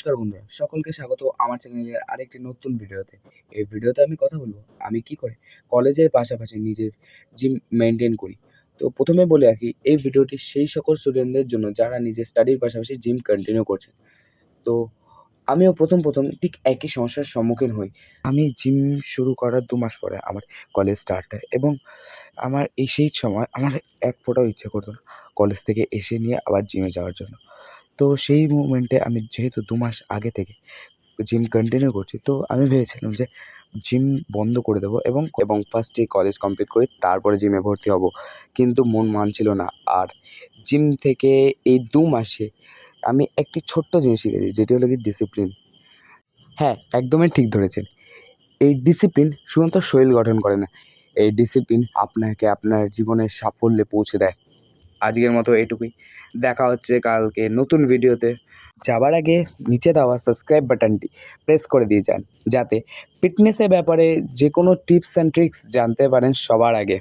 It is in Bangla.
নমস্কার বন্ধুরা, সকলকে স্বাগত আমার চ্যানেলের আরেকটি নতুন ভিডিওতে। এই ভিডিওতে আমি কথা বলবো আমি কি করে কলেজের পাশাপাশি নিজের জিম মেনটেন করি। তো প্রথমে বলে রাখি, এই ভিডিওটি সেই সকল স্টুডেন্টদের জন্য যারা নিজের স্টাডির পাশাপাশি জিম কন্টিনিউ করছেন। তো আমিও প্রথম ঠিক একই সমস্যার সম্মুখীন হই। আমি জিম শুরু করার 2 মাস পরে আমার কলেজ স্টার্ট হয় এবং আমার সেই সময় আমার এক ফোঁটাও ইচ্ছে করতো না কলেজ থেকে এসে নিয়ে আবার জিমে যাওয়ার জন্য। তো সেই মুমেন্টে আমি যেহেতু 2 মাস আগে থেকে জিম কন্টিনিউ করছি, তো আমি ভেবেছিলাম যে জিম বন্ধ করে দেবো এবং ফার্স্টে কলেজ কমপ্লিট করে তারপরে জিমে ভর্তি হব। কিন্তু মন মানছিল না। আর জিম থেকে এই 2 মাসে আমি একটি ছোট্ট জিনিস শিখেছি, যেটি হলো কি ডিসিপ্লিন। হ্যাঁ, একদমই ঠিক ধরেছেন। এই ডিসিপ্লিন শুধুমাত্র শরীর গঠন করে না, এই ডিসিপ্লিন আপনাকে আপনার জীবনের সাফল্যে পৌঁছে দেয়। আজকের মতো এটুকুই। দেখা হচ্ছে কালকে নতুন ভিডিওতে। যাবার আগে নিচে দেওয়া সাবস্ক্রাইব বাটনটি প্রেস করে দিয়ে যান, যাতে ফিটনেসের ব্যাপারে যে কোনো টিপস অ্যান্ড ট্রিক্স জানতে পারেন সবার আগে।